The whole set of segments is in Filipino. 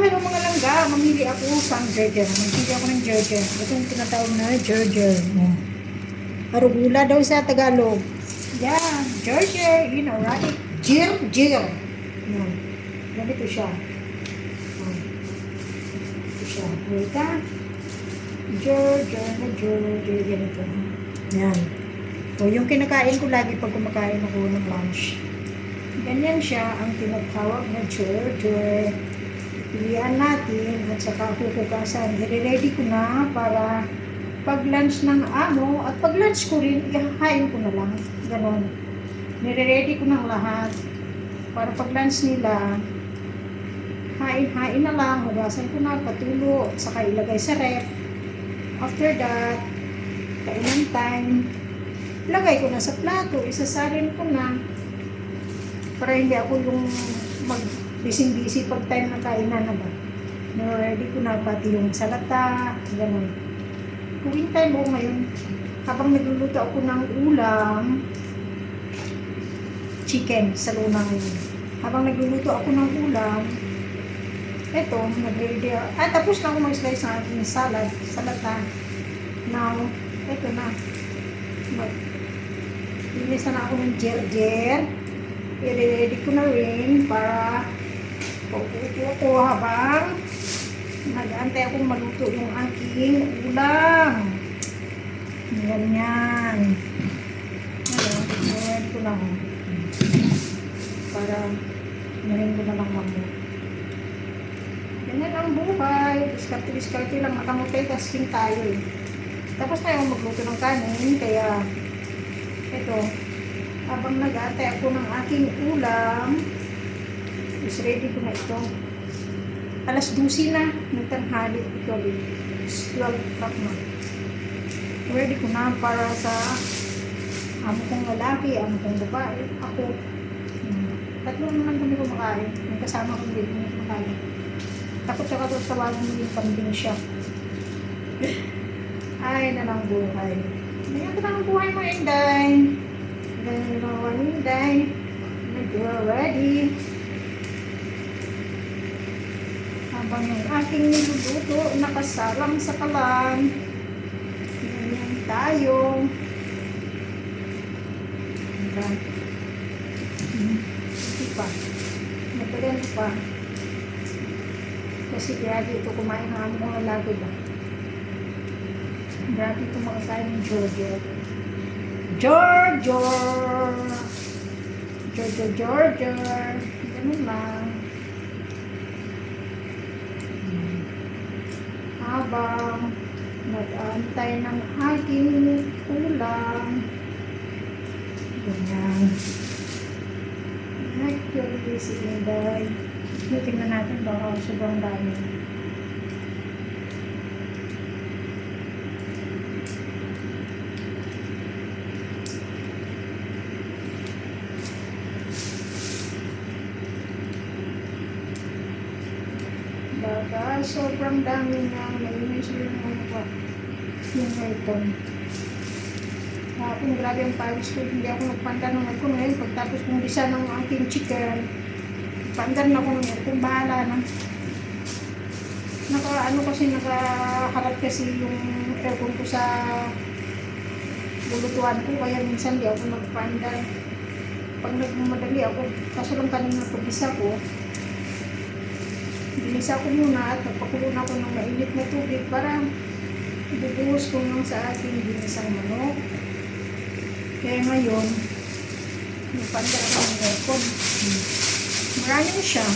ng mga langga, mamili ako sa Gerger. Mamili ako ng Gerger. Ito yung tinatawag na Gerger. Arugula daw sa Tagalog. Yan, Gerger, you know, right? Gerger. Yan. Ganito siya. Ganito siya. Wait ka. Gerger na Gerger. Ganito. Yan. So, yung kinakain ko lagi pag kumakain ako ng lunch. Ganyan siya ang tinatawag na Gerger. Pilihan natin at saka huhugasan. I-ready ko na para pag lunch ng amo at pag lunch ko rin, ihahain ko na lang. Ganon. Nire-ready ko ng lahat para pag lunch nila, hain-hain na lang, hugasan ko na, patulo, saka ilagay sa ref. After that, kainan time, lagay ko na sa plato, isasalin ko na para hindi ako yung mag-busy-busy pag time na kainan na ba. Ready ko na pati yung salata, gano'n. Cooking time mo ngayon, habang nagluluto ako ng ulam, chicken sa luna ngayon. Habang nagluluto ako ng ulam, eto, nag-ready tapos na ako mag-slice ng aking salata. Now, eto na. Inisa na ako ng gerger. I-ready ko na rin para paupo ko habang nag-aantay akong maluto yung aking ulam. Ganyan. Ngayon ko lang. Para ngayon ko na lang mamut. Ganyan ang buhay. Diskarte-diskarte lang. Nakamultitasking tayo eh. Tapos tayo magluto ng kanin. Kaya, ito, habang nag-aantay ako ng aking ulam, is ready ko na ito. Alas 12 na, ng tanghali ito. 12 o'clock na. Ready ko na para sa amo kong lalaki, amo kong babae, ako. Tatlo naman kami kumakain. Yung kasama kong din kumakain. Takot siya tawagin mo yung kambing siya. Ay, na lang buhay. Ngayon ko na ang buhay mo, Inday. Inday. You're ready. Habang yung aking niluluto, nakasalang sa kalan. Ganyan tayo. Hindi pa. Matagal pa. Kasi grabe ito kumain ng aming mga lago ba. Grabe ito makakain ng Georgia. Georgia. Ganun lang. Habang nag-aantay ng aking ulam. Ganyan. Actually, si Inday. Tingnan natin baka sobrang dami. Baka sobrang dami na nainis yung iPhone. Kung grabe ang pawis ko, hindi ako nagpanda ng aircon ngayon. Pagtapos kong bisa ng aking chicken, pandan na ko ng aircon, bahala na. Nakaharap kasi yung aircon ko sa lulutuan ko, kaya minsan di ako nagpanda. Pag nagmamadali ako, kaso lang kanina pag-isa ko, binisa ko muna at nagpakulo na ako ng mainit na tubig para ibubuhos ko lang sa ating binisang manok. Kaya ngayon, nagpanda ako ng aircon. Marami na siya.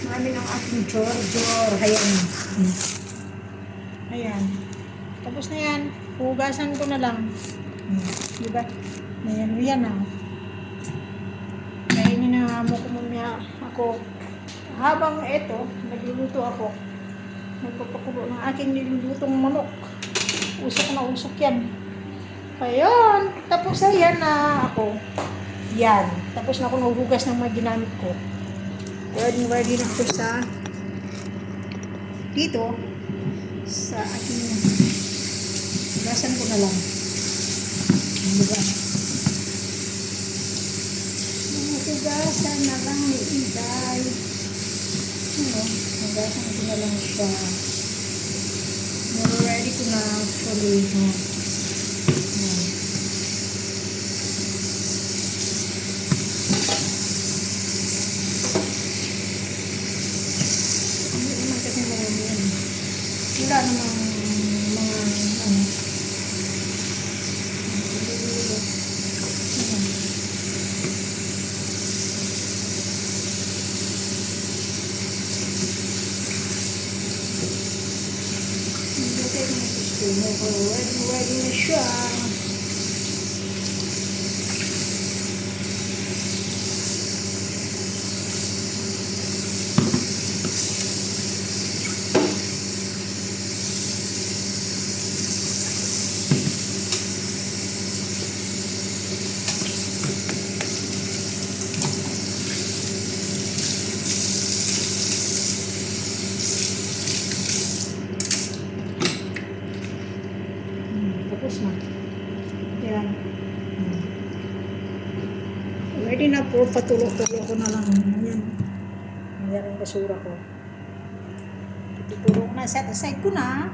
Marami ng aking jor. Ayan. Tapos na yan. Hugasan ko na lang. Diba? Ayan na. Kainin na mo ko mamaya ako. Habang ito, nagluluto ako. Nagpapakulo ng aking nilulutong manok. Usok yan. Ayun. Tapos ayan na ako. Yan. Tapos na ako nahuhugas ng mga ginamit ko. Ready na ako sa dito sa aking hugasan ko na lang. Diba? Hugasan na lang ni Inday. Ano, hanggasan ko na lang siya. Ready ko na actually. Ayan. Hindi naman kasi marami yan. Wala namang mga ano. Ayan. Ready na siya. Tapos na. Yan. Ready na po. Patulog-tulog ko na lang. Yan. Yan ang basura ko. Tutulog na. Set aside ko na.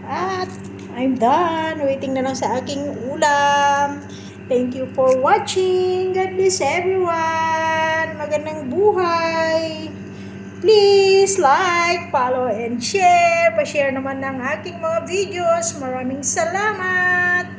At I'm done. Waiting na lang sa aking ulam. Thank you for watching. God bless everyone. Magandang buhay. Please like, follow, and share. Pa-share naman ng aking mga videos. Maraming salamat.